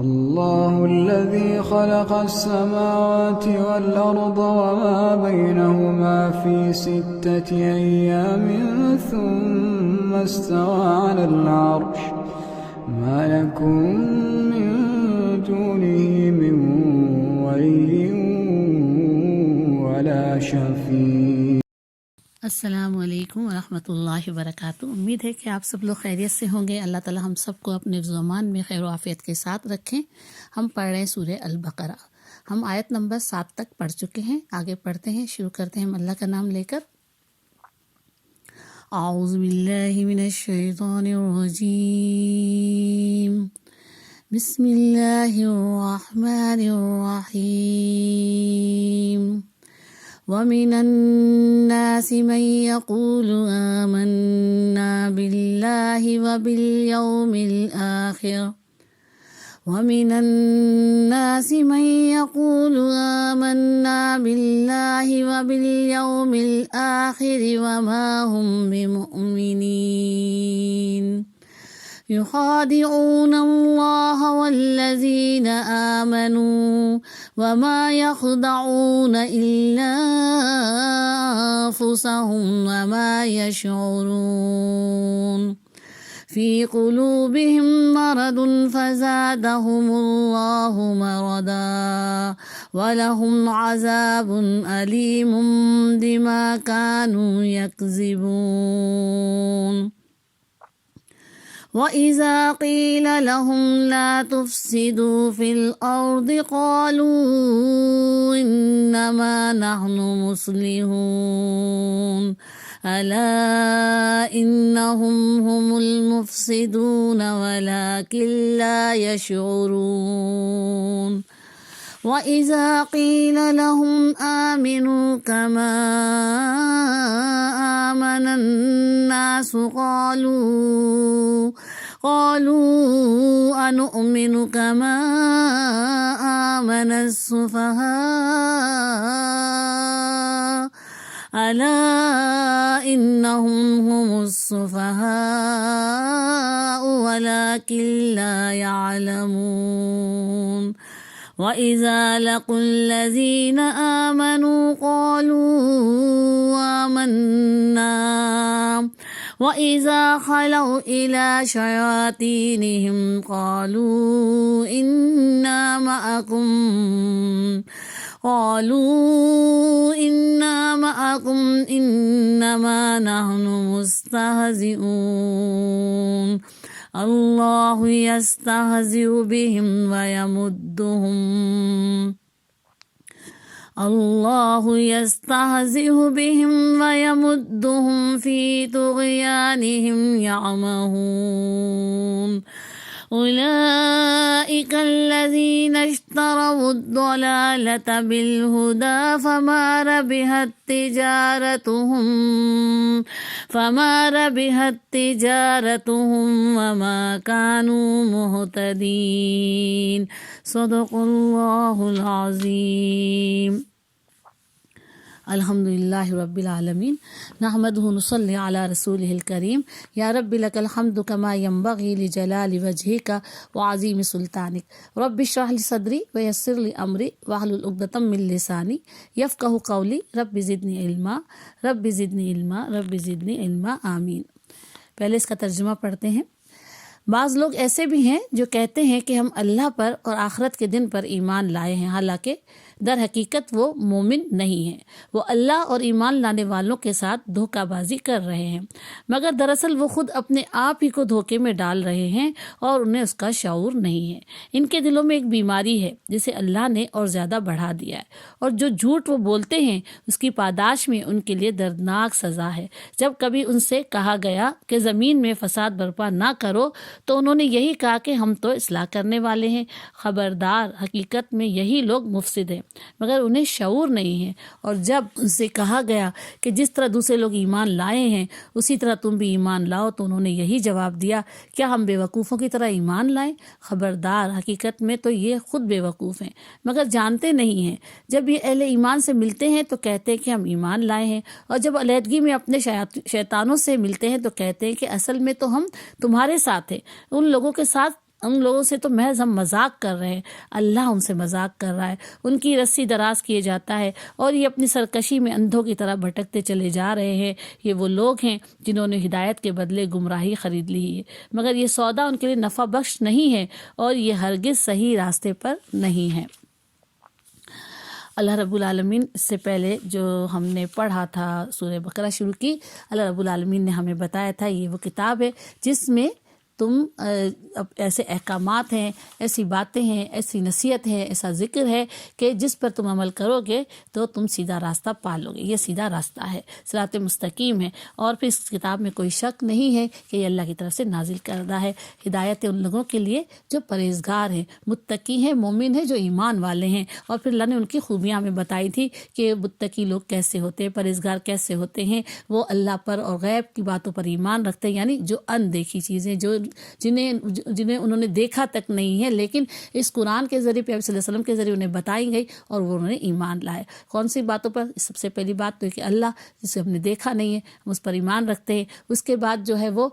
الله الذي خلق السماوات والأرض وما بينهما في 6 أيام ثم استوى على العرش ما يكون من دونه من ولي ولا شفيع. السلام علیکم ورحمۃ اللہ وبرکاتہ۔ امید ہے کہ آپ سب لوگ خیریت سے ہوں گے۔ اللہ تعالی ہم سب کو اپنے حفظ و امان میں خیر و عافیت کے ساتھ رکھیں۔ ہم پڑھ رہے ہیں سورہ البقرہ، ہم آیت نمبر 7 تک پڑھ چکے ہیں۔ آگے پڑھتے ہیں، شروع کرتے ہیں ہم اللہ کا نام لے کر۔ اعوذ باللہ من الشیطان الرجیم، بسم اللہ الرحمن الرحیم۔ وَمِنَ النَّاسِ مَن يَقُولُ آمَنَّا بِاللَّهِ وَبِالْيَوْمِ الْآخِرِ وَمِنَ النَّاسِ مَن يَقُولُ آمَنَّا بِاللَّهِ وَبِالْيَوْمِ الْآخِرِ وَمَا هُم بِمُؤْمِنِينَ يخادعون الله والذين آمنوا وما يخدعون إلا أنفسهم وما يشعرون في قلوبهم مرض فزادهم الله مرضا ولهم عذاب أليم بما كانوا يكذبون وَإِذَا قِيلَ لَهُمْ لَا تُفْسِدُوا فِي الْأَرْضِ قَالُوا إِنَّمَا نَحْنُ مُصْلِحُونَ أَلَا إِنَّهُمْ هُمُ الْمُفْسِدُونَ وَلَكِنْ لَا يَشْعُرُونَ وَإِذَا قِيلَ لَهُمْ آمِنُوا كَمَا آمَنَ النَّاسُ قالوا أنؤمن كما آمن السفهاء ألا إنهم هم السفهاء ولكن لا يعلمون وَإِذَا لَقُوا الَّذِينَ آمَنُوا قَالُوا آمَنَّا وَإِذَا خَلَوْا إِلَى شَيَاطِينِهِمْ قَالُوا إِنَّا مَعَكُمْ إِنَّمَا نَحْنُ مُسْتَهْزِئُونَ اللہ یستہزئ بہم ویمدہم فی طغیانہم یعمہون أولئك الذين اشتروا الضلالة بالهدى فما ربحت تجارتهم وما كانوا مهتدين صدق الله العظيم۔ الحمدللہ رب العالمین، نحمدہ نصلی علی رسولہ الکریم۔ یا رب لک الحمد کما ینبغی لجلال وجہک وعظیم سلطانک، رب اشرح لی صدری ویسر لی امری واحلل عقدۃ من لسانی یفقہوا قولی، رب زدنی علما رب زدنی علما رب زدنی علما، آمین۔ پہلے اس کا ترجمہ پڑھتے ہیں۔ بعض لوگ ایسے بھی ہیں جو کہتے ہیں کہ ہم اللہ پر اور آخرت کے دن پر ایمان لائے ہیں، حالانکہ در حقیقت وہ مومن نہیں ہیں، وہ اللہ اور ایمان لانے والوں کے ساتھ دھوکہ بازی کر رہے ہیں، مگر دراصل وہ خود اپنے آپ ہی کو دھوکے میں ڈال رہے ہیں اور انہیں اس کا شعور نہیں ہے۔ ان کے دلوں میں ایک بیماری ہے جسے اللہ نے اور زیادہ بڑھا دیا ہے، اور جو جھوٹ وہ بولتے ہیں اس کی پاداش میں ان کے لیے دردناک سزا ہے۔ جب کبھی ان سے کہا گیا کہ زمین میں فساد برپا نہ کرو تو انہوں نے یہی کہا کہ ہم تو اصلاح کرنے والے ہیں۔ خبردار، حقیقت میں یہی لوگ مفسد ہیں، مگر انہیں شعور نہیں ہے۔ اور جب ان سے کہا گیا کہ جس طرح دوسرے لوگ ایمان لائے ہیں اسی طرح تم بھی ایمان لاؤ تو انہوں نے یہی جواب دیا، کیا ہم بے وقوفوں کی طرح ایمان لائیں؟ خبردار، حقیقت میں تو یہ خود بے وقوف ہیں مگر جانتے نہیں ہیں۔ جب یہ اہل ایمان سے ملتے ہیں تو کہتے ہیں کہ ہم ایمان لائے ہیں، اور جب علیحدگی میں اپنے شیطانوں سے ملتے ہیں تو کہتے ہیں کہ اصل میں تو ہم تمہارے ساتھ ہیں۔ ان لوگوں کے ساتھ ان لوگوں سے تو محض ہم مذاق کر رہے ہیں، اللہ ان سے مذاق کر رہا ہے، ان کی رسی دراز کیے جاتا ہے اور یہ اپنی سرکشی میں اندھوں کی طرح بھٹکتے چلے جا رہے ہیں۔ یہ وہ لوگ ہیں جنہوں نے ہدایت کے بدلے گمراہی خرید لی ہے، مگر یہ سودا ان کے لیے نفع بخش نہیں ہے اور یہ ہرگز صحیح راستے پر نہیں ہے۔ اللہ رب العالمین اس سے پہلے جو ہم نے پڑھا تھا سورہ بقرہ شروع کی، اللہ رب العالمین نے ہمیں بتایا تھا یہ وہ کتاب ہے جس میں تم ایسے احکامات ہیں، ایسی باتیں ہیں، ایسی نصیحت ہے، ایسا ذکر ہے کہ جس پر تم عمل کرو گے تو تم سیدھا راستہ پا لو گے۔ یہ سیدھا راستہ ہے، صراط مستقیم ہے، اور پھر اس کتاب میں کوئی شک نہیں ہے کہ یہ اللہ کی طرف سے نازل کردہ ہے۔ ہدایت ان لوگوں کے لیے جو پرہیزگار ہیں، متقی ہیں، مومن ہیں، جو ایمان والے ہیں۔ اور پھر اللہ نے ان کی خوبیاں ہمیں بتائی تھی کہ متقی لوگ کیسے ہوتے ہیں، پرہیزگار کیسے ہوتے ہیں۔ وہ اللہ پر اور غیب کی باتوں پر ایمان رکھتے ہیں، یعنی جو اندیکھی چیزیں، جو جنہیں انہوں نے دیکھا تک نہیں ہے، لیکن اس قرآن کے ذریعے پیغمبر صلی اللہ علیہ وسلم کے ذریعے انہیں بتائی گئی اور وہ انہوں نے ایمان لائے۔ کون سی باتوں پر؟ سب سے پہلی بات تو ہے کہ اللہ جسے ہم نے دیکھا نہیں ہے، ہم اس پر ایمان رکھتے ہیں۔ اس کے بعد جو ہے وہ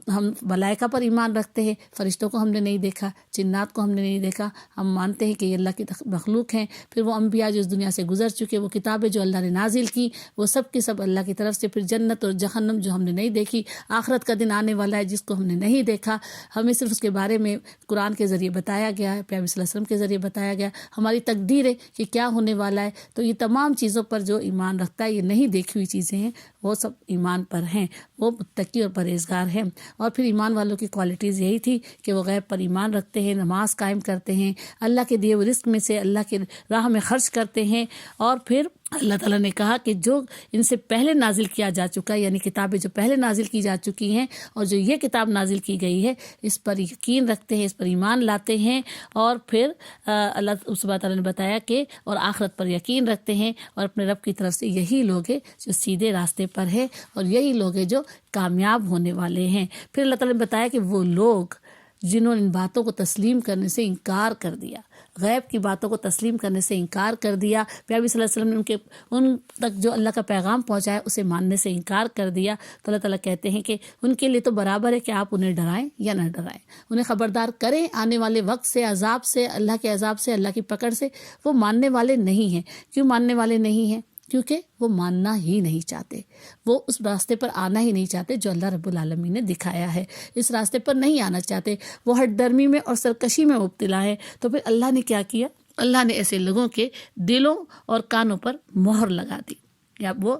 ہم ملائکہ پر ایمان رکھتے ہیں، فرشتوں کو ہم نے نہیں دیکھا، جنات کو ہم نے نہیں دیکھا، ہم مانتے ہیں کہ یہ اللہ کی مخلوق ہیں۔ پھر وہ انبیاء جو اس دنیا سے گزر چکے، وہ کتابیں جو اللہ نے نازل کی، وہ سب کی سب اللہ کی طرف سے۔ پھر جنت اور جہنم جو ہم نے نہیں دیکھی، آخرت کا دن آنے والا ہے جس کو ہم نے نہیں دیکھا، ہمیں صرف اس کے بارے میں قرآن کے ذریعے بتایا گیا ہے، پیغمبر صلی اللہ علیہ وسلم کے ذریعے بتایا گیا، ہماری تقدیر ہے کہ کیا ہونے والا ہے۔ تو یہ تمام چیزوں پر جو ایمان رکھتا ہے، یہ نہیں دیکھی ہوئی چیزیں ہیں، وہ سب ایمان پر ہیں، وہ متقی اور پرہیزگار ہیں۔ اور پھر ایمان والوں کی کوالٹیز یہی تھی کہ وہ غیب پر ایمان رکھتے ہیں، نماز قائم کرتے ہیں، اللہ کے دیے ہوئے رزق میں سے اللہ کی راہ میں خرچ کرتے ہیں۔ اور پھر اللہ تعالیٰ نے کہا کہ جو ان سے پہلے نازل کیا جا چکا ہے، یعنی کتابیں جو پہلے نازل کی جا چکی ہیں اور جو یہ کتاب نازل کی گئی ہے، اس پر یقین رکھتے ہیں، اس پر ایمان لاتے ہیں۔ اور پھر اللہ سبحانہ تعالیٰ نے بتایا کہ اور آخرت پر یقین رکھتے ہیں اور اپنے رب کی طرف سے، یہی لوگ ہیں جو سیدھے راستے پر ہے اور یہی لوگ ہیں جو کامیاب ہونے والے ہیں۔ پھر اللہ تعالیٰ نے بتایا کہ وہ لوگ جنہوں نے ان باتوں کو تسلیم کرنے سے انکار کر دیا، غیب کی باتوں کو تسلیم کرنے سے انکار کر دیا، پیغمبر صلی اللہ علیہ وسلم نے ان تک جو اللہ کا پیغام پہنچایا اسے ماننے سے انکار کر دیا، تو اللہ تعالیٰ کہتے ہیں کہ ان کے لیے تو برابر ہے کہ آپ انہیں ڈرائیں یا نہ ڈرائیں، انہیں خبردار کریں آنے والے وقت سے، عذاب سے، اللہ کے عذاب سے، اللہ کی پکڑ سے۔ وہ ماننے والے نہیں ہیں۔ کیوں ماننے والے نہیں ہیں؟ کیونکہ وہ ماننا ہی نہیں چاہتے، وہ اس راستے پر آنا ہی نہیں چاہتے جو اللہ رب العالمین نے دکھایا ہے، اس راستے پر نہیں آنا چاہتے، وہ ہٹ درمی میں اور سرکشی میں مبتلا ہے۔ تو پھر اللہ نے کیا کیا؟ اللہ نے ایسے لوگوں کے دلوں اور کانوں پر مہر لگا دی، یا وہ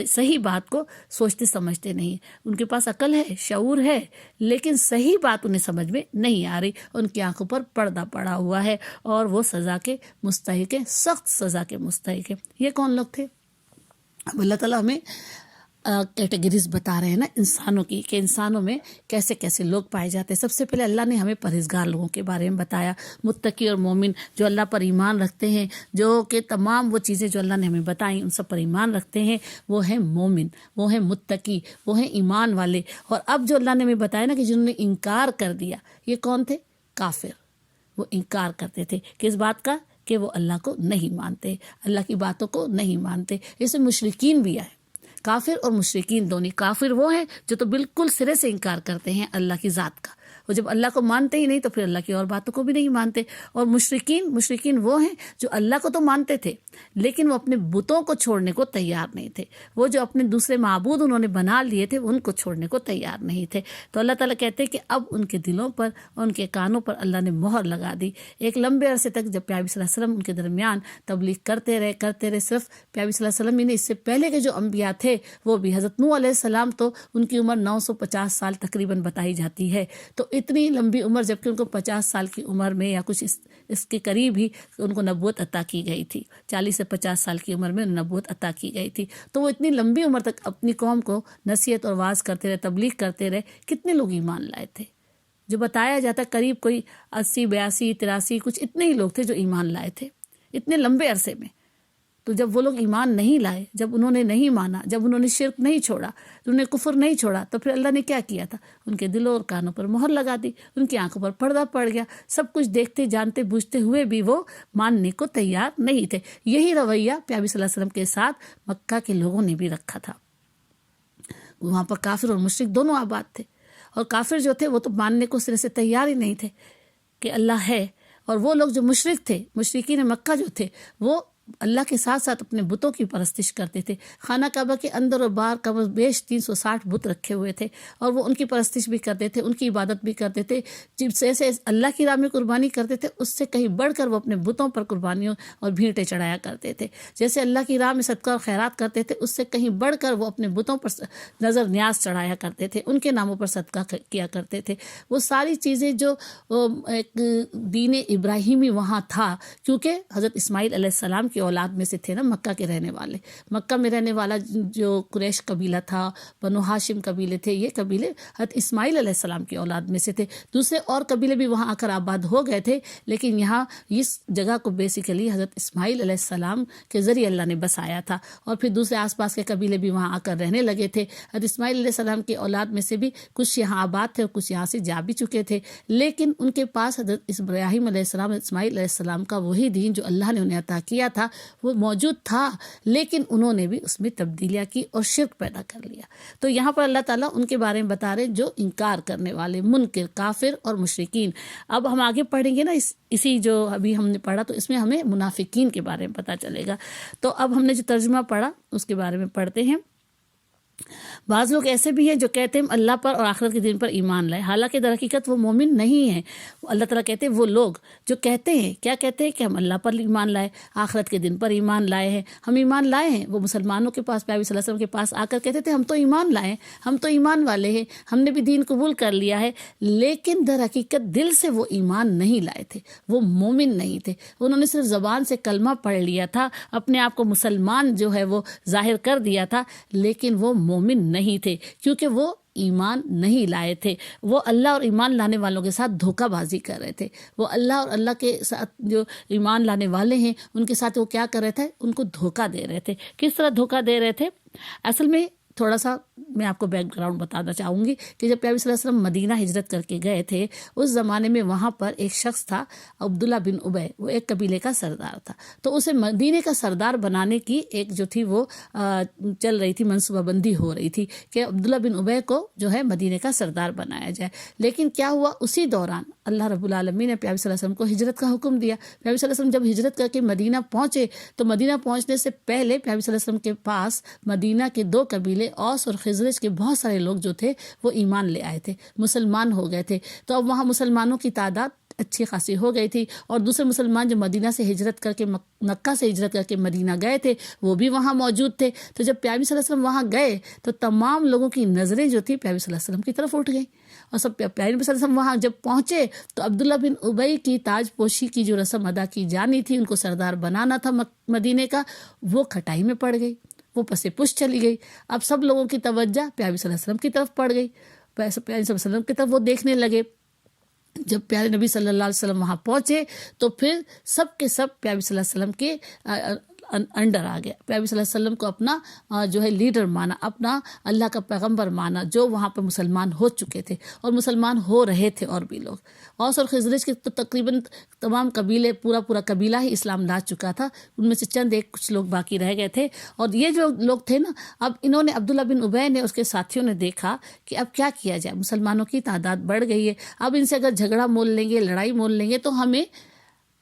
صحیح بات کو سوچتے سمجھتے نہیں، ان کے پاس عقل ہے، شعور ہے، لیکن صحیح بات انہیں سمجھ میں نہیں آ رہی، ان کی آنکھوں پر پردہ پڑا ہوا ہے اور وہ سزا کے مستحق ہیں، سخت سزا کے مستحق ہیں۔ یہ کون لوگ تھے؟ اب اللہ تعالیٰ ہمیں کیٹیگریز بتا رہے ہیں نا انسانوں کی، کہ انسانوں میں کیسے کیسے لوگ پائے جاتے ہیں۔ سب سے پہلے اللہ نے ہمیں پرہیزگار لوگوں کے بارے میں بتایا، متقی اور مومن جو اللہ پر ایمان رکھتے ہیں، جو کہ تمام وہ چیزیں جو اللہ نے ہمیں بتائیں ان سب پر ایمان رکھتے ہیں، وہ ہیں مومن، وہ ہیں متقی، وہ ہیں ایمان والے۔ اور اب جو اللہ نے ہمیں بتایا نا کہ جنہوں نے انکار کر دیا، یہ کون تھے؟ کافر۔ وہ انکار کرتے تھے کس بات کا؟ کہ وہ اللہ کو نہیں مانتے، اللہ کی باتوں کو نہیں مانتے۔ اس میں مشرکین بھی آئے، کافر اور مشرکین دونوں۔ کافر وہ ہیں جو تو بالکل سرے سے انکار کرتے ہیں اللہ کی ذات کا، وہ جب اللہ کو مانتے ہی نہیں تو پھر اللہ کی اور باتوں کو بھی نہیں مانتے۔ اور مشرکین وہ ہیں جو اللہ کو تو مانتے تھے لیکن وہ اپنے بتوں کو چھوڑنے کو تیار نہیں تھے، وہ جو اپنے دوسرے معبود انہوں نے بنا لیے تھے ان کو چھوڑنے کو تیار نہیں تھے۔ تو اللہ تعالیٰ کہتے ہیں کہ اب ان کے دلوں پر اور ان کے کانوں پر اللہ نے مہر لگا دی۔ ایک لمبے عرصے تک جب پیغمبر صلی اللہ علیہ وسلم ان کے درمیان تبلیغ کرتے رہے، صرف پیغمبر صلی اللہ علیہ وسلم نے، اس سے پہلے کے جو انبیاء تھے وہ بھی، حضرت نوح علیہ السلام تو ان کی عمر 950 سال تقریباً بتائی جاتی ہے۔ تو اتنی لمبی عمر، جبکہ ان کو 50 سال کی عمر میں یا کچھ اس کے قریب ہی ان کو نبوت عطا کی گئی تھی، 40 سے 50 سال کی عمر میں نبوت عطا کی گئی تھی۔ تو وہ اتنی لمبی عمر تک اپنی قوم کو نصیحت اور واعظ کرتے رہے، تبلیغ کرتے رہے۔ کتنے لوگ ایمان لائے تھے؟ جو بتایا جاتا قریب کوئی 80 82 83 کچھ اتنے ہی لوگ تھے جو ایمان لائے تھے اتنے لمبے عرصے میں۔ تو جب وہ لوگ ایمان نہیں لائے، جب انہوں نے نہیں مانا، جب انہوں نے شرک نہیں چھوڑا، انہوں نے کفر نہیں چھوڑا، تو پھر اللہ نے کیا کیا تھا؟ ان کے دلوں اور کانوں پر مہر لگا دی، ان کی آنکھوں پر پردہ پڑ گیا، سب کچھ دیکھتے جانتے بوجھتے ہوئے بھی وہ ماننے کو تیار نہیں تھے۔ یہی رویہ پیغمبر صلی اللہ علیہ وسلم کے ساتھ مکہ کے لوگوں نے بھی رکھا تھا۔ وہاں پر کافر اور مشرک دونوں آباد تھے، اور کافر جو تھے وہ تو ماننے کو سرے سے تیار ہی نہیں تھے کہ اللہ ہے. اور وہ لوگ جو مشرک تھے، مشرکین مکہ جو تھے، وہ اللہ کے ساتھ ساتھ اپنے بتوں کی پرستش کرتے تھے. خانہ کعبہ کے اندر اور باہر کم و بیش 360 بت رکھے ہوئے تھے، اور وہ ان کی پرستش بھی کرتے تھے، ان کی عبادت بھی کرتے تھے. جیسے اللہ کی راہ میں قربانی کرتے تھے، اس سے کہیں بڑھ کر وہ اپنے بتوں پر قربانیوں اور بھینٹیں چڑھایا کرتے تھے. جیسے اللہ کی راہ میں صدقہ اور خیرات کرتے تھے، اس سے کہیں بڑھ کر وہ اپنے بتوں پر نظر نیاز چڑھایا کرتے تھے، ان کے ناموں پر صدقہ کیا کرتے تھے. وہ ساری چیزیں جو ایک دین ابراہیمی وہاں تھا، کیونکہ حضرت اسماعیل علیہ السلام کی اولاد میں سے تھے نا مکہ کے رہنے والے. مکہ میں رہنے والا جو قریش قبیلہ تھا، بنو ہاشم قبیلے تھے، یہ قبیلے حضرت اسماعیل علیہ السلام کی اولاد میں سے تھے. دوسرے اور قبیلے بھی وہاں آ کر آباد ہو گئے تھے، لیکن یہاں اس جگہ کو بیسیکلی حضرت اسماعیل علیہ السلام کے ذریعے اللہ نے بسایا تھا. اور پھر دوسرے آس پاس کے قبیلے بھی وہاں آ کر رہنے لگے تھے. حضرت اسماعیل علیہ السلام کی اولاد میں سے بھی کچھ یہاں آباد تھے اور کچھ یہاں سے جا بھی چکے تھے، لیکن ان کے پاس حضرت ابراہیم علیہ السلام، اسماعیل علیہ السلام کا وہی دین جو اللہ نے انہیں عطا کیا تھا وہ موجود تھا، لیکن انہوں نے بھی اس میں تبدیلیاں کی اور شرک پیدا کر لیا. تو یہاں پر اللہ تعالیٰ ان کے بارے میں بتا رہے جو انکار کرنے والے، منکر، کافر اور مشرکین. اب ہم آگے پڑھیں گے نا اسی جو ابھی ہم نے پڑھا، تو اس میں ہمیں منافقین کے بارے میں پتہ چلے گا. تو اب ہم نے جو ترجمہ پڑھا اس کے بارے میں پڑھتے ہیں. بعض لوگ ایسے بھی ہیں جو کہتے ہیں اللہ پر اور آخرت کے دن پر ایمان لائے، حالانکہ در حقیقت وہ مومن نہیں ہیں. اللہ تعالیٰ کہتے ہیں وہ لوگ جو کہتے ہیں، کیا کہتے ہیں کہ ہم اللہ پر ایمان لائے، آخرت کے دن پر ایمان لائے ہیں، ہم ایمان لائے ہیں. وہ مسلمانوں کے پاس، پیارے صلی اللہ علیہ وسلم کے پاس آ کر کہتے تھے ہم تو ایمان لائے ہیں، ہم تو ایمان والے ہیں، ہم نے بھی دین قبول کر لیا ہے، لیکن در حقیقت دل سے وہ ایمان نہیں لائے تھے، وہ مومن نہیں تھے. انہوں نے صرف زبان سے کلمہ پڑھ لیا تھا، اپنے آپ کو مسلمان جو ہے وہ ظاہر کر دیا تھا، لیکن وہ مومن نہیں تھے، کیونکہ وہ ایمان نہیں لائے تھے. وہ اللہ اور ایمان لانے والوں کے ساتھ دھوکہ بازی کر رہے تھے. وہ اللہ اور اللہ کے ساتھ جو ایمان لانے والے ہیں ان کے ساتھ وہ کیا کر رہے تھے، ان کو دھوکہ دے رہے تھے. کس طرح دھوکہ دے رہے تھے؟ اصل میں تھوڑا سا میں آپ کو بیک گراؤنڈ بتانا چاہوں گی کہ جب پیارے صلی اللہ علیہ وسلم مدینہ ہجرت کر کے گئے تھے، اس زمانے میں وہاں پر ایک شخص تھا عبداللہ بن ابی، وہ ایک قبیلے کا سردار تھا. تو اسے مدینے کا سردار بنانے کی ایک جو تھی وہ چل رہی تھی، منصوبہ بندی ہو رہی تھی کہ عبداللہ بن ابی کو جو ہے مدینے کا سردار بنایا جائے. لیکن کیا ہوا، اسی دوران اللہ رب العالمین نے پیارے صلی اللہ علیہ وسلم کو ہجرت کا حکم دیا. پیارے صلی اللہ علیہ وسلم جب ہجرت کر کے مدینہ پہنچے تو مدینہ پہنچنے سے پہلے پیارے صلی اللہ علیہ وسلم کے پاس مدینہ کے 2 قبیلے اوس اور خزرج کے بہت سارے لوگ جو تھے وہ ایمان لے آئے تھے، مسلمان ہو گئے تھے. تو اب وہاں مسلمانوں کی تعداد اچھی خاصی ہو گئی تھی، اور دوسرے مسلمان جو مدینہ سے ہجرت کر کے مکہ سے ہجرت کر کے مدینہ گئے تھے وہ بھی وہاں موجود تھے. تو جب پیارے صلی اللہ علیہ وسلم وہاں گئے تو تمام لوگوں کی نظریں جو تھی پیارے صلی اللہ علیہ وسلم کی طرف اٹھ گئیں، اور سب پیارے صلی اللہ علیہ وسلم وہاں جب پہنچے تو عبداللہ بن ابی کی تاج پوشی کی جو رسم ادا کی جانی تھی، ان کو سردار بنانا تھا مدینے کا، وہ کھٹائی میں پڑ گئی، وہ پس پش چلی گئی. اب سب لوگوں کی توجہ پیارے صلی اللہ علیہ وسلم کی طرف پڑ گئی، پیارے صلی اللہ علیہ وسلم کی طرف وہ دیکھنے لگے. جب پیارے نبی صلی اللہ علیہ وسلم وہاں پہنچے تو پھر سب کے سب پیارے صلی اللہ علیہ وسلم کے انڈر آ گیا. پیارے صلی اللہ علیہ وسلم کو اپنا جو ہے لیڈر مانا، اپنا اللہ کا پیغمبر مانا، جو وہاں پر مسلمان ہو چکے تھے اور مسلمان ہو رہے تھے. اور بھی لوگ، اوس اور خزرج کے تو تقریباً تمام قبیلے، پورا قبیلہ ہی اسلام لا چکا تھا، ان میں سے چند ایک کچھ لوگ باقی رہ گئے تھے. اور یہ جو لوگ تھے نا، اب انہوں نے عبداللہ بن ابی نے، اس کے ساتھیوں نے دیکھا کہ اب کیا کیا جائے، مسلمانوں کی تعداد بڑھ گئی ہے، اب ان سے اگر جھگڑا مول لیں گے، لڑائی مول لیں گے تو ہمیں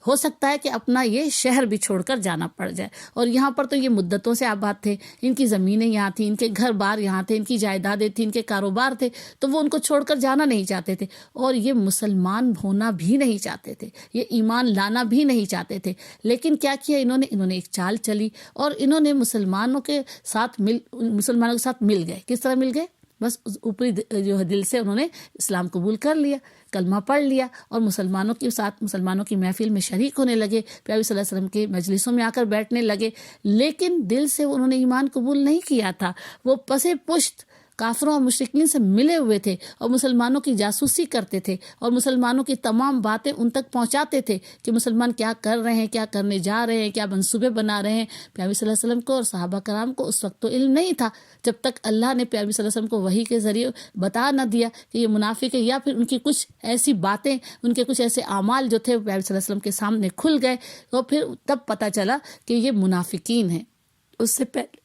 ہو سکتا ہے کہ اپنا یہ شہر بھی چھوڑ کر جانا پڑ جائے. اور یہاں پر تو یہ مدتوں سے آباد تھے، ان کی زمینیں یہاں تھیں، ان کے گھر بار یہاں تھے، ان کی جائیدادیں تھیں، ان کے کاروبار تھے، تو وہ ان کو چھوڑ کر جانا نہیں چاہتے تھے، اور یہ مسلمان ہونا بھی نہیں چاہتے تھے، یہ ایمان لانا بھی نہیں چاہتے تھے. لیکن کیا کیا انہوں نے ایک چال چلی، اور انہوں نے مسلمانوں کے ساتھ مل گئے. کس طرح مل گئے؟ بس اوپری جو ہے دل سے انہوں نے اسلام قبول کر لیا، کلمہ پڑھ لیا، اور مسلمانوں کے ساتھ، مسلمانوں کی محفل میں شریک ہونے لگے، پیارے صلی اللہ علیہ وسلم کے مجلسوں میں آ کر بیٹھنے لگے. لیکن دل سے انہوں نے ایمان قبول نہیں کیا تھا، وہ پس پشت کافروں اور مشرکین سے ملے ہوئے تھے، اور مسلمانوں کی جاسوسی کرتے تھے، اور مسلمانوں کی تمام باتیں ان تک پہنچاتے تھے کہ مسلمان کیا کر رہے ہیں، کیا کرنے جا رہے ہیں، کیا منصوبے بنا رہے ہیں. پیارے صلی اللہ علیہ وسلم کو اور صحابہ کرام کو اس وقت تو علم نہیں تھا، جب تک اللہ نے پیارے صلی اللہ علیہ وسلم کو وحی کے ذریعے بتا نہ دیا کہ یہ منافق ہے، یا پھر ان کی کچھ ایسی باتیں، ان کے کچھ ایسے اعمال جو تھے پیارے صلی اللہ علیہ وسلم کے سامنے کھل گئے، تو پھر تب پتہ چلا کہ یہ منافقین ہیں. اس سے پہلے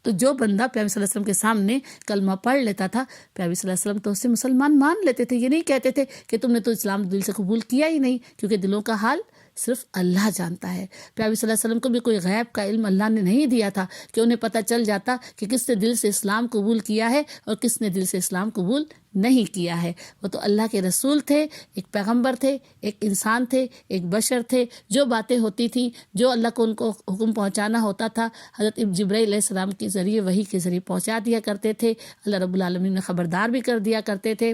تو جو بندہ پیغمبر صلی اللہ علیہ وسلم کے سامنے کلمہ پڑھ لیتا تھا، پیغمبر صلی اللہ علیہ وسلم تو اسے مسلمان مان لیتے تھے. یہ نہیں کہتے تھے کہ تم نے تو اسلام دل سے قبول کیا ہی نہیں، کیونکہ دلوں کا حال صرف اللہ جانتا ہے. پیغمبر صلی اللہ علیہ وسلم کو بھی کوئی غیب کا علم اللہ نے نہیں دیا تھا کہ انہیں پتہ چل جاتا کہ کس نے دل سے اسلام قبول کیا ہے اور کس نے دل سے اسلام قبول نہیں کیا ہے. وہ تو اللہ کے رسول تھے، ایک پیغمبر تھے، ایک انسان تھے، ایک بشر تھے. جو باتیں ہوتی تھیں، جو اللہ کو ان کو حکم پہنچانا ہوتا تھا، حضرت جبرائیل علیہ السلام کے ذریعے، وحی کے ذریعے پہنچا دیا کرتے تھے. اللہ رب العالمین نے خبردار بھی کر دیا کرتے تھے.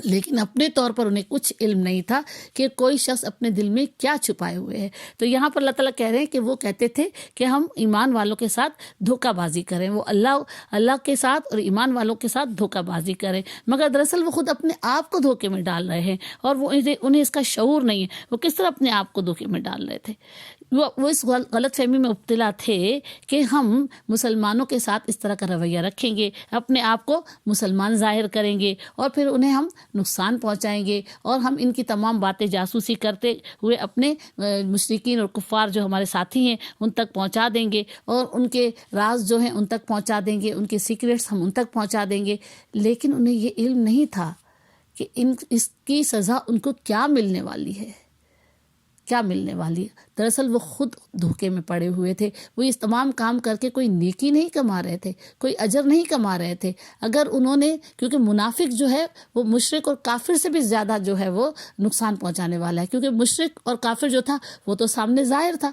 لیکن اپنے طور پر انہیں کچھ علم نہیں تھا کہ کوئی شخص اپنے دل میں کیا چھپائے ہوئے ہے. تو یہاں پر اللہ تعالیٰ کہہ رہے ہیں کہ وہ کہتے تھے کہ ہم ایمان والوں کے ساتھ دھوکہ بازی کریں، وہ اللہ کے ساتھ اور ایمان والوں کے ساتھ دھوکہ بازی کریں، مگر دراصل وہ خود اپنے آپ کو دھوکے میں ڈال رہے ہیں اور وہ انہیں اس کا شعور نہیں ہے. وہ کس طرح اپنے آپ کو دھوکے میں ڈال رہے تھے؟ وہ اس غلط فہمی میں مبتلا تھے کہ ہم مسلمانوں کے ساتھ اس طرح کا رویہ رکھیں گے، اپنے آپ کو مسلمان ظاہر کریں گے اور پھر انہیں ہم نقصان پہنچائیں گے، اور ہم ان کی تمام باتیں جاسوسی کرتے ہوئے اپنے مشرکین اور کفار جو ہمارے ساتھی ہیں ان تک پہنچا دیں گے، اور ان کے راز جو ہیں ان تک پہنچا دیں گے، ان کے سیکریٹس ہم ان تک پہنچا دیں گے. لیکن انہیں یہ علم نہیں تھا کہ اس کی سزا ان کو کیا ملنے والی ہے، کیا ملنے والی ہے. دراصل وہ خود دھوکے میں پڑے ہوئے تھے. وہ اس تمام کام کر کے کوئی نیکی نہیں کما رہے تھے، کوئی اجر نہیں کما رہے تھے. اگر انہوں نے، کیونکہ منافق جو ہے وہ مشرک اور کافر سے بھی زیادہ جو ہے وہ نقصان پہنچانے والا ہے، کیونکہ مشرک اور کافر جو تھا وہ تو سامنے ظاہر تھا،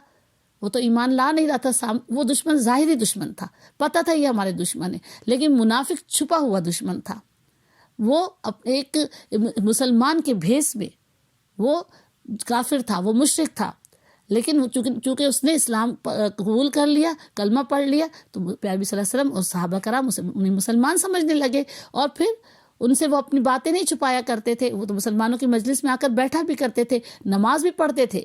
وہ تو ایمان لا نہیں رہا تھا، وہ دشمن ظاہری دشمن تھا، پتہ تھا یہ ہمارے دشمن ہے. لیکن منافق چھپا ہوا دشمن تھا. وہ ایک مسلمان کے بھیس میں وہ کافر تھا، وہ مشرک تھا، لیکن چونکہ اس نے اسلام قبول کر لیا، کلمہ پڑھ لیا، تو پیارے صلی اللہ علیہ وسلم اور صحابہ کرام انہیں مسلمان سمجھنے لگے. اور پھر ان سے وہ اپنی باتیں نہیں چھپایا کرتے تھے. وہ تو مسلمانوں کی مجلس میں آ کر بیٹھا بھی کرتے تھے، نماز بھی پڑھتے تھے،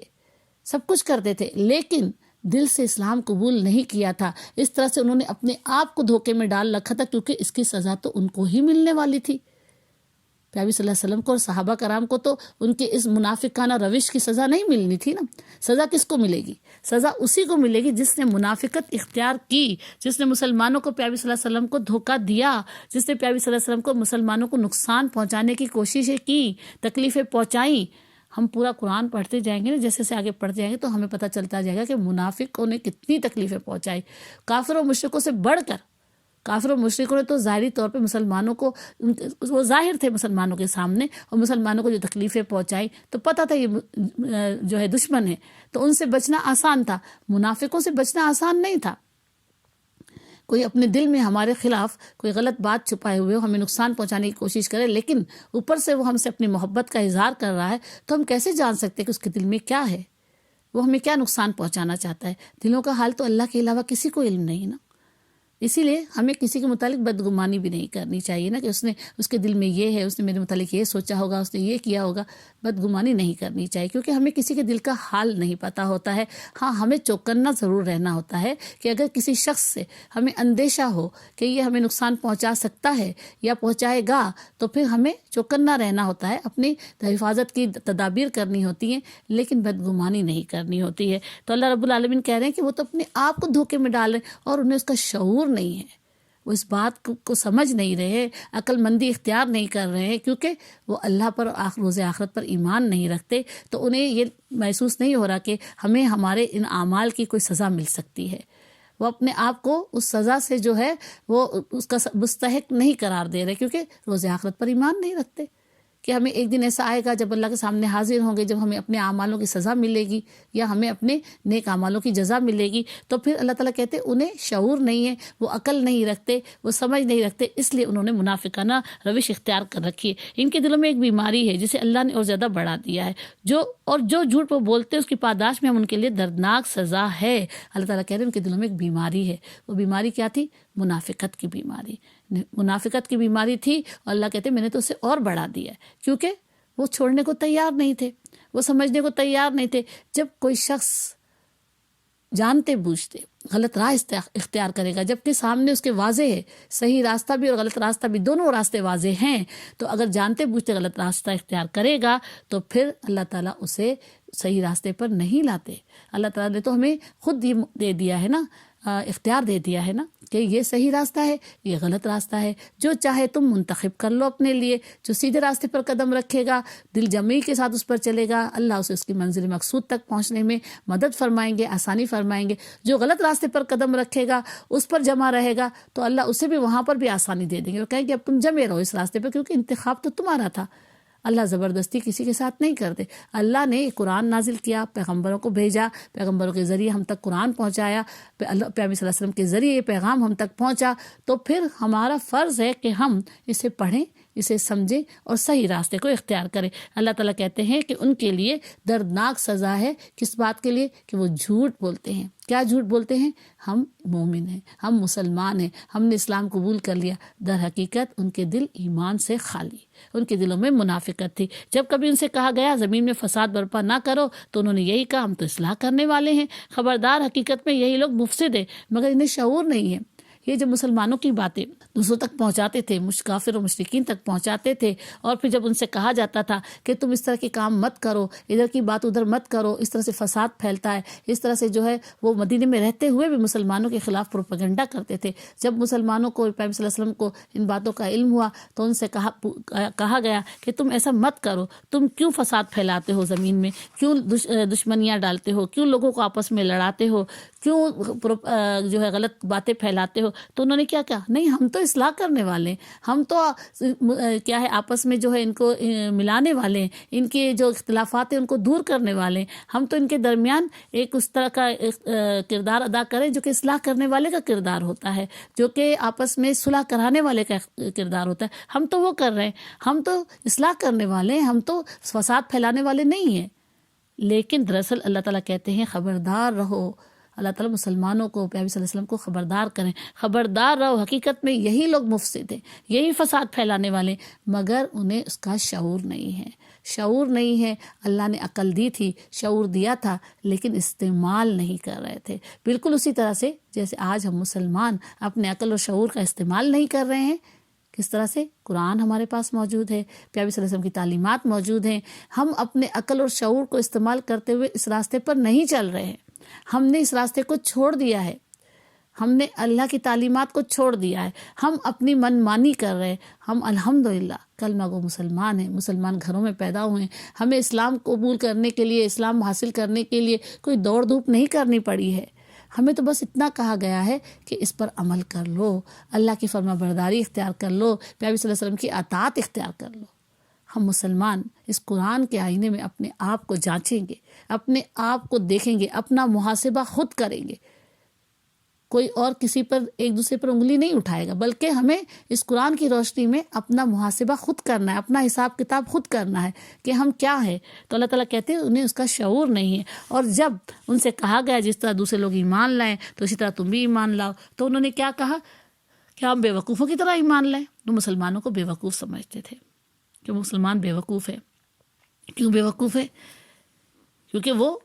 سب کچھ کرتے تھے، لیکن دل سے اسلام قبول نہیں کیا تھا. اس طرح سے انہوں نے اپنے آپ کو دھوکے میں ڈال رکھا تھا، کیونکہ اس کی سزا تو ان کو ہی ملنے والی تھی. پیغمبر صلی اللہ علیہ وسلم کو اور صحابہ کرام کو تو ان کے اس منافقانہ روش کی سزا نہیں ملنی تھی نا. سزا کس کو ملے گی؟ سزا اسی کو ملے گی جس نے منافقت اختیار کی، جس نے مسلمانوں کو پیغمبر صلی اللہ علیہ وسلم کو دھوکہ دیا، جس نے پیغمبر صلی اللہ علیہ وسلم کو مسلمانوں کو نقصان پہنچانے کی کوششیں کی، تکلیفیں پہنچائیں. ہم پورا قرآن پڑھتے جائیں گے نا، جیسے سے آگے پڑھتے جائیں گے تو ہمیں پتہ چلتا جائے گا کہ منافقوں نے کتنی تکلیفیں پہنچائی. کافر و مشرکوں سے بڑھ کر، کافر و مشرکوں نے تو ظاہری طور پہ مسلمانوں کو، وہ ظاہر تھے مسلمانوں کے سامنے، اور مسلمانوں کو جو تکلیفیں پہنچائی تو پتہ تھا یہ جو ہے دشمن ہے، تو ان سے بچنا آسان تھا. منافقوں سے بچنا آسان نہیں تھا. کوئی اپنے دل میں ہمارے خلاف کوئی غلط بات چھپائے ہوئے ہو، ہمیں نقصان پہنچانے کی کوشش کرے، لیکن اوپر سے وہ ہم سے اپنی محبت کا اظہار کر رہا ہے، تو ہم کیسے جان سکتے کہ اس کے دل میں کیا ہے، وہ ہمیں کیا نقصان پہنچانا چاہتا ہے؟ دلوں کا حال تو اللہ کے علاوہ کسی کو علم نہیں نا. اسی لیے ہمیں کسی کے متعلق بدگمانی بھی نہیں کرنی چاہیے نا، کہ اس کے دل میں یہ ہے، اس نے میرے متعلق یہ سوچا ہوگا، اس نے یہ کیا ہوگا. بدگمانی نہیں کرنی چاہیے، کیونکہ ہمیں کسی کے دل کا حال نہیں پتہ ہوتا ہے. ہاں، ہمیں چوکنا ضرور رہنا ہوتا ہے کہ اگر کسی شخص سے ہمیں اندیشہ ہو کہ یہ ہمیں نقصان پہنچا سکتا ہے یا پہنچائے گا، تو پھر ہمیں چوکنا رہنا ہوتا ہے، اپنی حفاظت کی تدابیر کرنی ہوتی ہیں، لیکن بدگمانی نہیں کرنی ہوتی ہے. تو اللہ رب العالمین کہہ رہے ہیں کہ وہ تو اپنے آپ کو دھوکے میں ڈال رہے ہیں اور انہیں اس کا شعور نہیں ہے. وہ اس بات کو سمجھ نہیں رہے، عقل مندی اختیار نہیں کر رہے ہیں، کیونکہ وہ اللہ پر اور روز آخرت پر ایمان نہیں رکھتے. تو انہیں یہ محسوس نہیں ہو رہا کہ ہمیں ہمارے ان اعمال کی کوئی سزا مل سکتی ہے. وہ اپنے آپ کو اس سزا سے جو ہے وہ اس کا مستحق نہیں قرار دے رہے، کیونکہ روز آخرت پر ایمان نہیں رکھتے کہ ہمیں ایک دن ایسا آئے گا جب اللہ کے سامنے حاضر ہوں گے، جب ہمیں اپنے اعمالوں کی سزا ملے گی یا ہمیں اپنے نیک اعمالوں کی جزا ملے گی. تو پھر اللہ تعالیٰ کہتے انہیں شعور نہیں ہے، وہ عقل نہیں رکھتے، وہ سمجھ نہیں رکھتے، اس لیے انہوں نے منافقانہ روش اختیار کر رکھی ہے. ان کے دلوں میں ایک بیماری ہے جسے اللہ نے اور زیادہ بڑھا دیا ہے، جو جھوٹ وہ بولتے ہیں اس کی پاداش میں ہم ان کے لیے دردناک سزا ہے. اللہ تعالیٰ کہہ رہے ہیں ان کے دلوں میں ایک بیماری ہے. وہ بیماری کیا تھی؟ منافقت کی بیماری. منافقت کی بیماری تھی، اور اللہ کہتے ہیں میں نے تو اسے اور بڑھا دیا ہے، کیونکہ وہ چھوڑنے کو تیار نہیں تھے، وہ سمجھنے کو تیار نہیں تھے. جب کوئی شخص جانتے بوجھتے غلط راہ اختیار کرے گا، جبکہ سامنے اس کے واضح ہے صحیح راستہ بھی اور غلط راستہ بھی، دونوں راستے واضح ہیں، تو اگر جانتے بوجھتے غلط راستہ اختیار کرے گا تو پھر اللہ تعالیٰ اسے صحیح راستے پر نہیں لاتے. اللہ تعالیٰ نے تو ہمیں خود یہ دے دیا ہے نا، اختیار دے دیا ہے نا کہ یہ صحیح راستہ ہے، یہ غلط راستہ ہے، جو چاہے تم منتخب کر لو اپنے لیے۔ جو سیدھے راستے پر قدم رکھے گا، دل جمعی کے ساتھ اس پر چلے گا، اللہ اسے اس کی منزل مقصود تک پہنچنے میں مدد فرمائیں گے، آسانی فرمائیں گے۔ جو غلط راستے پر قدم رکھے گا، اس پر جمع رہے گا، تو اللہ اسے بھی وہاں پر بھی آسانی دے دیں گے، وہ کہیں گے اب تم جمے رہو اس راستے پہ، کیونکہ انتخاب تو تمہارا تھا۔ اللہ زبردستی کسی کے ساتھ نہیں کرتے۔ اللہ نے قرآن نازل کیا، پیغمبروں کو بھیجا، پیغمبروں کے ذریعے ہم تک قرآن پہنچایا، پیغمبر صلی اللہ علیہ وسلم کے ذریعے یہ پیغام ہم تک پہنچا، تو پھر ہمارا فرض ہے کہ ہم اسے پڑھیں، اسے سمجھیں اور صحیح راستے کو اختیار کریں۔ اللہ تعالیٰ کہتے ہیں کہ ان کے لیے دردناک سزا ہے، کس بات کے لیے؟ کہ وہ جھوٹ بولتے ہیں۔ کیا جھوٹ بولتے ہیں؟ ہم مومن ہیں، ہم مسلمان ہیں، ہم نے اسلام قبول کر لیا، در حقیقت ان کے دل ایمان سے خالی، ان کے دلوں میں منافقت تھی۔ جب کبھی ان سے کہا گیا زمین میں فساد برپا نہ کرو، تو انہوں نے یہی کہا ہم تو اصلاح کرنے والے ہیں۔ خبردار، حقیقت میں یہی لوگ مفسد ہیں، مگر انہیں شعور نہیں ہے۔ یہ جو مسلمانوں کی باتیں دوسروں تک پہنچاتے تھے، کافر و مشرکین تک پہنچاتے تھے، اور پھر جب ان سے کہا جاتا تھا کہ تم اس طرح کے کام مت کرو، ادھر کی بات ادھر مت کرو، اس طرح سے فساد پھیلتا ہے، اس طرح سے جو ہے وہ مدینے میں رہتے ہوئے بھی مسلمانوں کے خلاف پروپیگنڈا کرتے تھے۔ جب مسلمانوں کو، پیغمبر صلی اللہ علیہ وسلم کو ان باتوں کا علم ہوا، تو ان سے کہا گیا کہ تم ایسا مت کرو، تم کیوں فساد پھیلاتے ہو زمین میں، کیوں دشمنیاں ڈالتے ہو، کیوں لوگوں کو آپس میں لڑاتے ہو، کیوں جو ہے غلط باتیں پھیلاتے ہو۔ تو انہوں نے کیا کہا؟ نہیں، ہم تو اصلاح کرنے والے ہیں، ہم تو کیا ہے آپس میں جو ہے ان کو ملانے والے ہیں، ان کے جو اختلافات ہیں ان کو دور کرنے والے ہیں، ہم تو ان کے درمیان ایک اس طرح کا کردار ادا کریں جو کہ اصلاح کرنے والے کا کردار ہوتا ہے، جو کہ آپس میں صلح کرانے والے کا کردار ہوتا ہے۔ ہم تو وہ کر رہے ہیں، ہم تو اصلاح کرنے والے ہیں، ہم تو فساد پھیلانے والے نہیں ہیں۔ لیکن دراصل اللہ تعالیٰ کہتے ہیں خبردار رہو، اللہ تعالیٰ مسلمانوں کو، پیغمبر صلی اللہ علیہ وسلم کو خبردار کریں، خبردار رہو، حقیقت میں یہی لوگ مفسد ہیں، یہی فساد پھیلانے والے، مگر انہیں اس کا شعور نہیں ہے، شعور نہیں ہے۔ اللہ نے عقل دی تھی، شعور دیا تھا، لیکن استعمال نہیں کر رہے تھے۔ بالکل اسی طرح سے جیسے آج ہم مسلمان اپنے عقل اور شعور کا استعمال نہیں کر رہے ہیں۔ کس طرح سے؟ قرآن ہمارے پاس موجود ہے، پیغمبر صلی اللہ علیہ وسلم کی تعلیمات موجود ہیں، ہم اپنے عقل اور شعور کو استعمال کرتے ہوئے اس راستے پر نہیں چل رہے ہیں، ہم نے اس راستے کو چھوڑ دیا ہے، ہم نے اللہ کی تعلیمات کو چھوڑ دیا ہے، ہم اپنی من مانی کر رہے ہیں۔ ہم الحمدللہ کلمہ گو مسلمان ہیں، مسلمان گھروں میں پیدا ہوئے ہیں، ہمیں اسلام قبول کرنے کے لیے، اسلام حاصل کرنے کے لیے کوئی دوڑ دھوپ نہیں کرنی پڑی ہے، ہمیں تو بس اتنا کہا گیا ہے کہ اس پر عمل کر لو، اللہ کی فرما برداری اختیار کر لو، پیغمبر صلی اللہ علیہ وسلم کی اطاعت اختیار کر لو۔ ہم مسلمان اس قرآن کے آئینے میں اپنے آپ کو جانچیں گے، اپنے آپ کو دیکھیں گے، اپنا محاسبہ خود کریں گے۔ کوئی اور کسی پر، ایک دوسرے پر انگلی نہیں اٹھائے گا، بلکہ ہمیں اس قرآن کی روشنی میں اپنا محاسبہ خود کرنا ہے، اپنا حساب کتاب خود کرنا ہے کہ ہم کیا ہیں۔ تو اللہ تعالیٰ کہتے ہیں انہیں اس کا شعور نہیں ہے۔ اور جب ان سے کہا گیا جس طرح دوسرے لوگ ایمان لائیں تو اسی طرح تم بھی ایمان لاؤ، تو انہوں نے کیا کہا؟ کیا ہم بے وقوفوں کی طرح ایمان لائیں؟ وہ مسلمانوں کو بے وقوف سمجھتے تھے کہ مسلمان بے وقوف ہے۔ کیوں بے وقوف ہے؟ کیونکہ وہ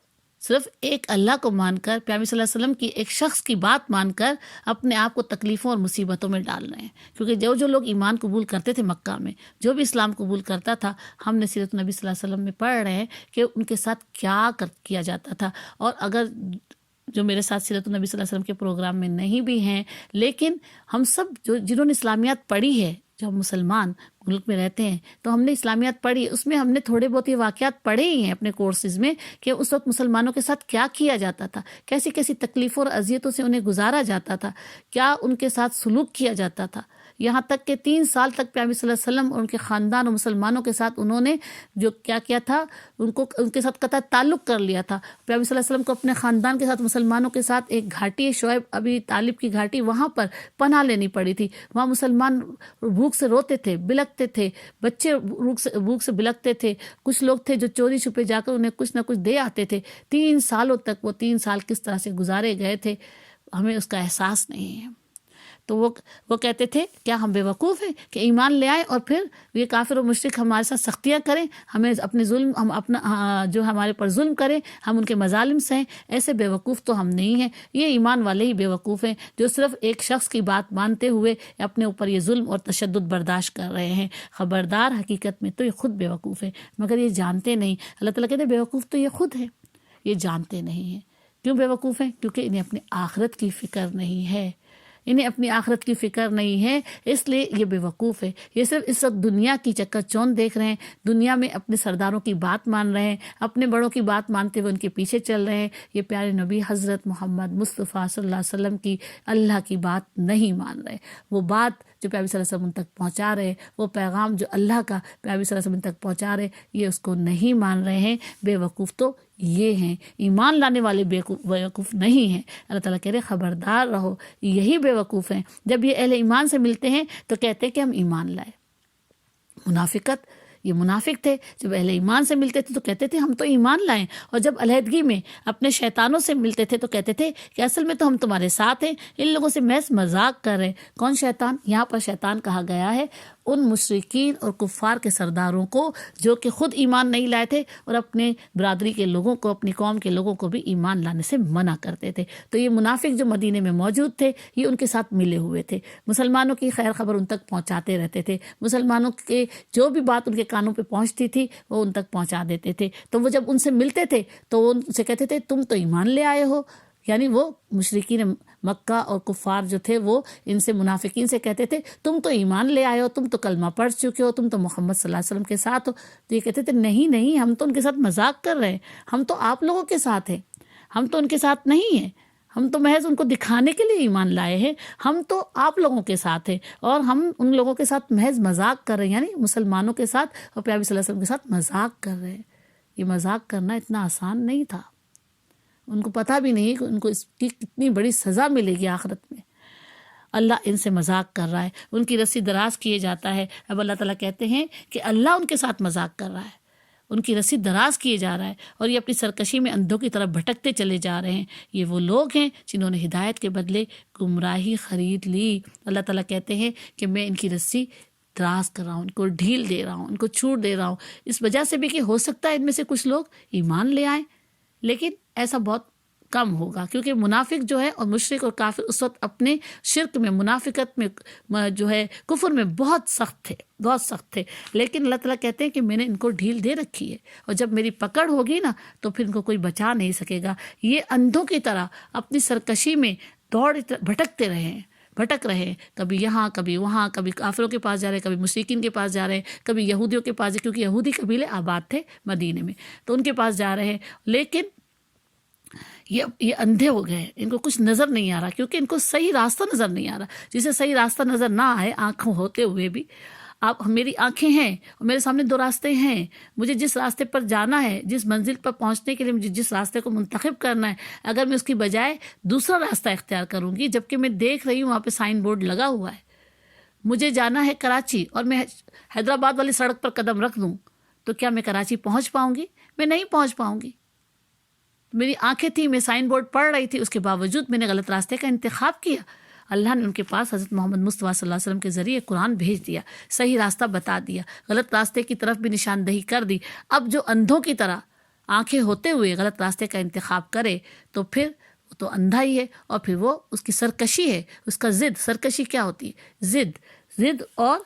صرف ایک اللہ کو مان کر، پیغمبر صلی اللہ علیہ وسلم کی ایک شخص کی بات مان کر اپنے آپ کو تکلیفوں اور مصیبتوں میں ڈال رہے ہیں۔ کیونکہ جو لوگ ایمان قبول کرتے تھے مکہ میں، جو بھی اسلام قبول کرتا تھا، ہم نے سیرت نبی صلی اللہ علیہ وسلم میں پڑھ رہے ہیں کہ ان کے ساتھ کیا کیا جاتا تھا۔ اور اگر جو میرے ساتھ سیرت النبی صلی اللہ علیہ وسلم کے پروگرام میں نہیں بھی ہیں، لیکن ہم سب جنہوں نے اسلامیات پڑھی ہے، جو ہم مسلمان ملک میں رہتے ہیں، تو ہم نے اسلامیات پڑھی، اس میں ہم نے تھوڑے بہت یہ واقعات پڑھے ہی ہیں اپنے کورسز میں کہ اس وقت مسلمانوں کے ساتھ کیا کیا جاتا تھا، کیسی کیسی تکلیفوں اور اذیتوں سے انہیں گزارا جاتا تھا، کیا ان کے ساتھ سلوک کیا جاتا تھا۔ یہاں تک کہ 3 سال تک پیغمبر صلی اللہ علیہ وسلم اور ان کے خاندان اور مسلمانوں کے ساتھ انہوں نے جو کیا کیا تھا، ان کے ساتھ قطع تعلق کر لیا تھا۔ پیغمبر صلی اللہ علیہ وسلم کو اپنے خاندان کے ساتھ، مسلمانوں کے ساتھ ایک گھاٹی شعیب ابی طالب کی گھاٹی، وہاں پر پناہ لینی پڑی تھی۔ وہاں مسلمان بھوک سے روتے تھے، بلکتے تھے، بچے بھوک سے بلکتے تھے، کچھ لوگ تھے جو چوری چھپے جا کر انہیں کچھ نہ کچھ دے آتے تھے۔ 3 سالوں تک وہ 3 سال کس طرح سے گزارے گئے تھے، ہمیں اس کا احساس نہیں ہے۔ تو وہ کہتے تھے کیا ہم بے وقوف ہیں کہ ایمان لے آئیں اور پھر یہ کافر و مشرک ہمارے ساتھ سختیاں کریں، ہمیں اپنے ظلم، ہم اپنا جو ہمارے پر ظلم کریں، ہم ان کے مظالم سہیں؟ ایسے بے وقوف تو ہم نہیں ہیں، یہ ایمان والے ہی بے وقوف ہیں جو صرف ایک شخص کی بات مانتے ہوئے اپنے اوپر یہ ظلم اور تشدد برداشت کر رہے ہیں۔ خبردار، حقیقت میں تو یہ خود بے وقوف ہیں، مگر یہ جانتے نہیں۔ اللہ تعالیٰ کہتے ہیں بے وقوف تو یہ خود ہے، یہ جانتے نہیں ہیں۔ کیوں بے وقوف ہیں؟ کیونکہ انہیں اپنی آخرت کی فکر نہیں ہے، انہیں اپنی آخرت کی فکر نہیں ہے، اس لیے یہ بے وقوف ہے۔ یہ صرف اس وقت دنیا کی چکا چوند دیکھ رہے ہیں، دنیا میں اپنے سرداروں کی بات مان رہے ہیں، اپنے بڑوں کی بات مانتے ہوئے ان کے پیچھے چل رہے ہیں۔ یہ پیارے نبی حضرت محمد مصطفیٰ صلی اللہ علیہ وسلم کی اللہ کی بات نہیں مان رہے۔ وہ بات جو پیارے صلی اللہ علیہ وسلم تک پہنچا رہے، وہ پیغام جو اللہ کا پیارے صلی اللہ علیہ وسلم تک پہنچا رہے، یہ اس کو نہیں مان رہے ہیں۔ بے وقوف تو یہ ہیں، ایمان لانے والے بے وقوف نہیں ہیں۔ اللہ تعالیٰ کہہ رہے خبردار رہو، یہی بے وقوف ہیں۔ جب یہ اہل ایمان سے ملتے ہیں تو کہتے ہیں کہ ہم ایمان لائے۔ منافقت، یہ منافق تھے، جب اہل ایمان سے ملتے تھے تو کہتے تھے ہم تو ایمان لائیں، اور جب علیحدگی میں اپنے شیطانوں سے ملتے تھے تو کہتے تھے کہ اصل میں تو ہم تمہارے ساتھ ہیں، ان لوگوں سے محض مذاق کر رہے ہیں۔ کون شیطان؟ یہاں پر شیطان کہا گیا ہے ان مشرکین اور کفار کے سرداروں کو جو کہ خود ایمان نہیں لائے تھے اور اپنے برادری کے لوگوں کو، اپنی قوم کے لوگوں کو بھی ایمان لانے سے منع کرتے تھے۔ تو یہ منافق جو مدینے میں موجود تھے، یہ ان کے ساتھ ملے ہوئے تھے، مسلمانوں کی خیر خبر ان تک پہنچاتے رہتے تھے، مسلمانوں کے جو بھی بات ان کے کانوں پہ پہنچتی تھی وہ ان تک پہنچا دیتے تھے۔ تو وہ جب ان سے ملتے تھے تو وہ ان سے کہتے تھے تم تو ایمان لے آئے ہو، یعنی وہ مشرکین مکہ اور کفار جو تھے وہ ان سے، منافقین سے کہتے تھے تم تو ایمان لے آئے ہو، تم تو کلمہ پڑھ چکے ہو، تم تو محمد صلی اللہ علیہ وسلم کے ساتھ ہو۔ تو یہ کہتے تھے نہیں نہیں، ہم تو ان کے ساتھ مذاق کر رہے ہیں، ہم تو آپ لوگوں کے ساتھ ہیں، ہم تو ان کے ساتھ نہیں ہیں، ہم تو محض ان کو دکھانے کے لیے ایمان لائے ہیں، ہم تو آپ لوگوں کے ساتھ ہیں، اور ہم ان لوگوں کے ساتھ محض مذاق کر رہے ہیں، یعنی مسلمانوں کے ساتھ اور پیارے صلی اللہ علیہ وسلم کے ساتھ مذاق کر رہے ہیں۔ یہ مذاق کرنا اتنا آسان نہیں تھا، ان کو پتہ بھی نہیں کہ ان کو اس کی کتنی بڑی سزا ملے گی آخرت میں۔ اللہ ان سے مذاق کر رہا ہے، ان کی رسی دراز کیے جاتا ہے۔ اب اللہ تعالیٰ کہتے ہیں کہ اللہ ان کے ساتھ مذاق کر رہا ہے، ان کی رسی دراز کیے جا رہا ہے، اور یہ اپنی سرکشی میں اندھوں کی طرف بھٹکتے چلے جا رہے ہیں۔ یہ وہ لوگ ہیں جنہوں نے ہدایت کے بدلے گمراہی خرید لی۔ اللہ تعالیٰ کہتے ہیں کہ میں ان کی رسی دراز کر رہا ہوں، ان کو ڈھیل دے رہا ہوں، ان کو چھوٹ دے رہا ہوں، اس وجہ سے بھی کہ ہو سکتا ہے ان میں سے کچھ لوگ ایمان لے آئیں، لیکن ایسا بہت کم ہوگا، کیونکہ منافق جو ہے اور مشرک اور کافر اس وقت اپنے شرک میں، منافقت میں جو ہے کفر میں بہت سخت تھے، بہت سخت تھے۔ لیکن اللہ تعالیٰ کہتے ہیں کہ میں نے ان کو ڈھیل دے رکھی ہے، اور جب میری پکڑ ہوگی نا تو پھر ان کو کوئی بچا نہیں سکے گا۔ یہ اندھوں کی طرح اپنی سرکشی میں بھٹکتے رہے ہیں، بھٹک رہے ہیں، کبھی یہاں کبھی وہاں، کبھی کافروں کے پاس جا رہے ہیں، کبھی مشرکین کے پاس جا رہے ہیں، کبھی یہودیوں کے پاس، کیونکہ یہودی قبیلے آباد تھے مدینے میں، تو ان کے پاس جا رہے ہیں۔ لیکن یہ اندھے ہو گئے، ان کو کچھ نظر نہیں آ رہا، کیونکہ ان کو صحیح راستہ نظر نہیں آ رہا۔ جسے صحیح راستہ نظر نہ آئے آنکھوں ہوتے ہوئے بھی، میری آنکھیں ہیں اور میرے سامنے دو راستے ہیں، مجھے جس راستے پر جانا ہے، جس منزل پر پہنچنے کے لیے مجھے جس راستے کو منتخب کرنا ہے، اگر میں اس کی بجائے دوسرا راستہ اختیار کروں گی، جبکہ میں دیکھ رہی ہوں وہاں پہ سائن بورڈ لگا ہوا ہے، مجھے جانا ہے کراچی، اور میں حیدرآباد والی سڑک پر قدم رکھ دوں تو کیا میں کراچی پہنچ پاؤں گی؟ میں نہیں پہنچ پاؤں گی۔ میری آنکھیں تھیں، میں سائن بورڈ پڑھ رہی تھی، اس کے باوجود میں نے غلط راستے کا انتخاب کیا۔ اللہ نے ان کے پاس حضرت محمد مصطفیٰ صلی اللہ علیہ وسلم کے ذریعے قرآن بھیج دیا، صحیح راستہ بتا دیا، غلط راستے کی طرف بھی نشاندہی کر دی۔ اب جو اندھوں کی طرح آنکھیں ہوتے ہوئے غلط راستے کا انتخاب کرے تو پھر وہ تو اندھا ہی ہے، اور پھر وہ اس کی سرکشی ہے، اس کا ضد۔ سرکشی کیا ہوتی ہے؟ ضد، اور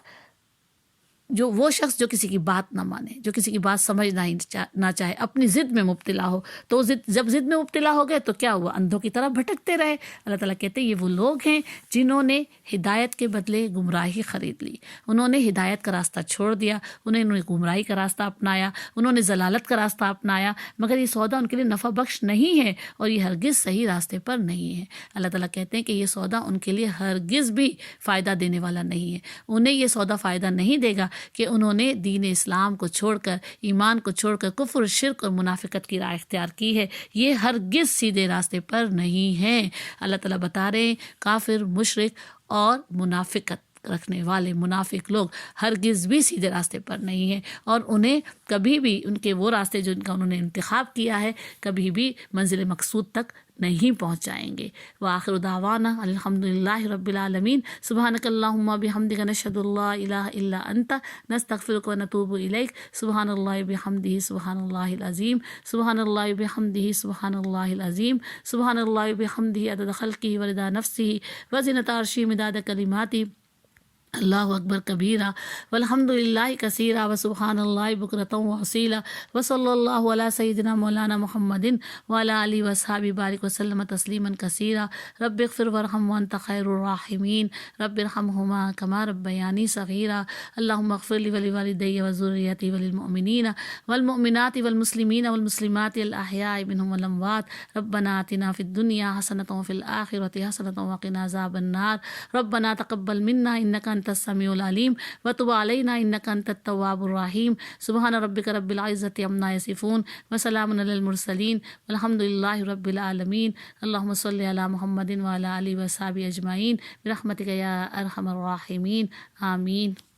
جو وہ شخص جو کسی کی بات نہ مانے، جو کسی کی بات سمجھنا ہی نہ چاہے، اپنی ضد میں مبتلا ہو، تو جب ضد میں مبتلا ہو گئے تو کیا ہوا؟ اندھوں کی طرح بھٹکتے رہے۔ اللہ تعالیٰ کہتے ہیں یہ وہ لوگ ہیں جنہوں نے ہدایت کے بدلے گمراہی خرید لی، انہوں نے ہدایت کا راستہ چھوڑ دیا، انہوں نے گمراہی کا راستہ اپنایا، انہوں نے ضلالت کا راستہ اپنایا، مگر یہ سودا ان کے لیے نفع بخش نہیں ہے، اور یہ ہرگز صحیح راستے پر نہیں ہے۔ اللہ تعالیٰ کہتے ہیں کہ یہ سودا ان کے لیے ہرگز بھی فائدہ دینے والا نہیں ہے، انہیں یہ سودا فائدہ نہیں دے گا کہ انہوں نے دین اسلام کو چھوڑ کر، ایمان کو چھوڑ کر کفر، شرک اور منافقت کی راہ اختیار کی ہے۔ یہ ہرگز سیدھے راستے پر نہیں ہیں۔ اللہ تعالیٰ بتا رہے ہیں کافر، مشرک اور منافقت رکھنے والے منافق لوگ ہرگز بھی سیدھے راستے پر نہیں ہیں، اور انہیں کبھی بھی ان کے وہ راستے جو ان کا انہوں نے انتخاب کیا ہے کبھی بھی منزل مقصود تک نہیں پہنچائیں گے۔ وآخر دعوانا الحمدللہ رب العالمین، سبحانک اللہم بحمدک، نشہد اللہ الہ الا انت، نستغفرک ونتوب الیک، سبحان اللہ بحمدہ، سبحان اللہ العظیم، سبحان اللہ بحمدہ، سبحان اللہ العظیم، سبحان اللہ بحمدہ عدد خلقہ ورضا نفسہ وزنۃ عرشہ مداد کلماتہ اللہ اکبر کبیرہ والحمد للہ کثیرہ وسبحان اللہ بکرۃ واصیلہ وصلی اللہ علی سیدنا مولانا محمد وعلی آلہ وصحبہ بارک وسلم تسلیما کثیرا رب اغفر وارحم وانت خیر الراحمین رب ارحمہما کما ربیانی صغیرا اللہم اغفر لی ولوالدی وذریتی وللمؤمنین والمؤمنات والمسلمین والمسلمات الاحیاء منہم والاموات ربنا آتنا فی الدنیا حسنۃ وفی الآخرۃ حسنۃ وقنا عذاب النار ربنا تقبل منا انک انت السمیع العلیم وتب علینا انک انت التواب الرحیم سبحان ربک رب العزۃ عما یصفون وسلام علی المرسلین والحمد للہ رب العالمین اللہم صلی علی محمد وعلی آلہ وصحبہ اجمعین برحمتک یا ارحم الراحمین آمین.